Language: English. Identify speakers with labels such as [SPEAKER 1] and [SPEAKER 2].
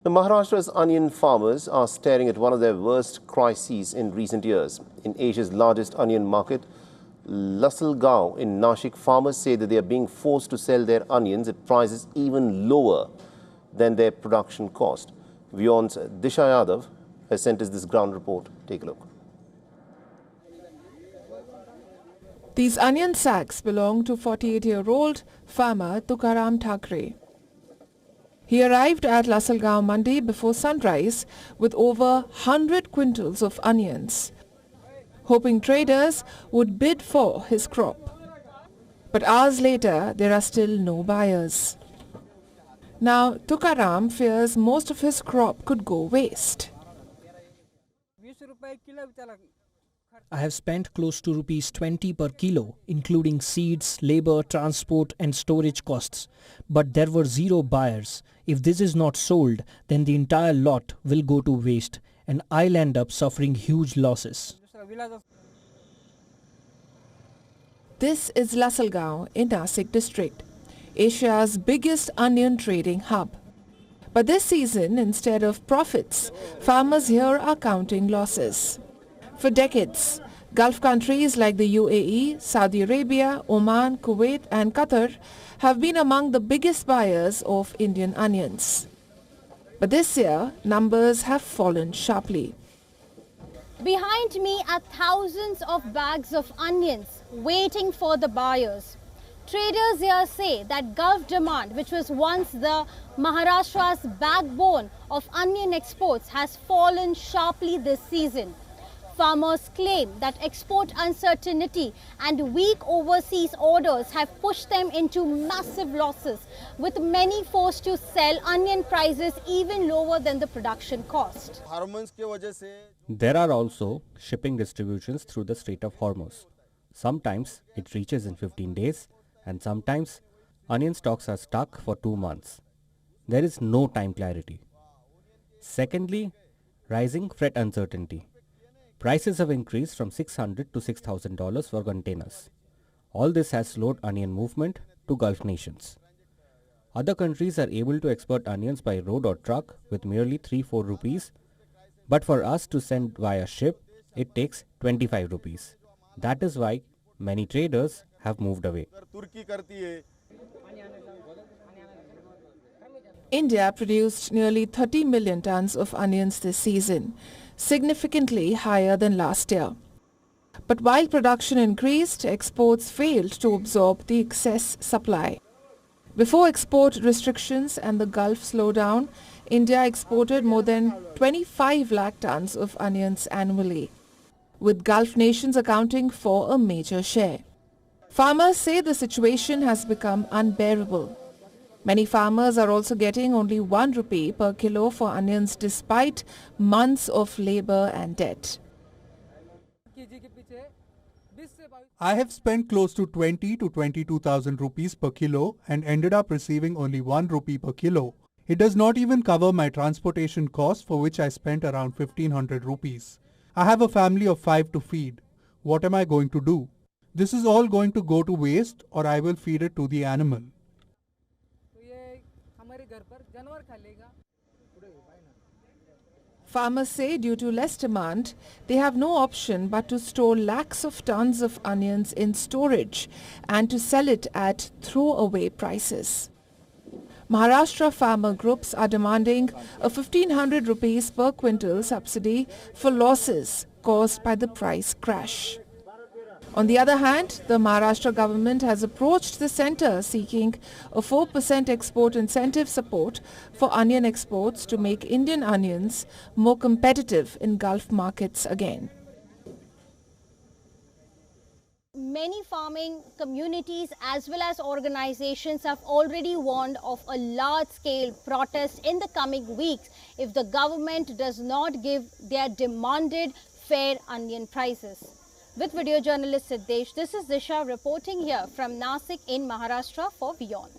[SPEAKER 1] The Maharashtra's onion farmers are staring at one of their worst crises in recent years. In Asia's largest onion market, Lasalgaon in Nashik, farmers say that they are being forced to sell their onions at prices even lower than their production cost. WION's Disha Yadav has sent us this ground report. Take a look.
[SPEAKER 2] These onion sacks belong to 48-year-old farmer Tukaram Thakre. He arrived at Lasalgaon Mandi before sunrise with over 100 quintals of onions, hoping traders would bid for his crop. But hours later, there are still no buyers. Now, Tukaram fears most of his crop could go waste.
[SPEAKER 3] I have spent close to rupees 20 per kilo, including seeds, labor, transport and storage costs. But there were zero buyers. If this is not sold, then the entire lot will go to waste and I'll end up suffering huge losses.
[SPEAKER 2] This is Lasalgaon in Nashik district, Asia's biggest onion trading hub. But this season, instead of profits, farmers here are counting losses. For decades, Gulf countries like the UAE, Saudi Arabia, Oman, Kuwait and Qatar have been among the biggest buyers of Indian onions. But this year, numbers have fallen sharply.
[SPEAKER 4] Behind me are thousands of bags of onions waiting for the buyers. Traders here say that Gulf demand, which was once the Maharashtra's backbone of onion exports, has fallen sharply this season. Farmers claim that export uncertainty and weak overseas orders have pushed them into massive losses, with many forced to sell onion prices even lower than the production cost.
[SPEAKER 5] There are also shipping distributions through the Strait of Hormuz. Sometimes it reaches in 15 days and sometimes onion stocks are stuck for 2 months. There is no time clarity. Secondly, rising freight uncertainty. Prices have increased from $600 to $6,000 for containers. All this has slowed onion movement to Gulf nations. Other countries are able to export onions by road or truck with merely 3-4 rupees, but for us to send via ship, it takes 25 rupees. That is why many traders have moved away.
[SPEAKER 2] India produced nearly 30 million tons of onions this season, significantly higher than last year. But while production increased, exports failed to absorb the excess supply. Before export restrictions and the Gulf slowdown, India exported more than 25 lakh tons of onions annually, with Gulf nations accounting for a major share. Farmers say the situation has become unbearable. Many farmers are also getting only 1 rupee per kilo for onions despite months of labor and debt.
[SPEAKER 6] I have spent close to 20 to 22,000 rupees per kilo and ended up receiving only 1 rupee per kilo. It does not even cover my transportation cost, for which I spent around 1500 rupees. I have a family of 5 to feed. What am I going to do? This is all going to go to waste, or I will feed it to the animal.
[SPEAKER 2] Farmers say due to less demand, they have no option but to store lakhs of tons of onions in storage and to sell it at throwaway prices. Maharashtra farmer groups are demanding a 1500 rupees per quintal subsidy for losses caused by the price crash. On the other hand, the Maharashtra government has approached the centre seeking a 4% export incentive support for onion exports to make Indian onions more competitive in Gulf markets again.
[SPEAKER 4] Many farming communities as well as organizations have already warned of a large-scale protest in the coming weeks if the government does not give their demanded fair onion prices. With video journalist Siddesh, this is Disha reporting here from Nashik in Maharashtra for WION.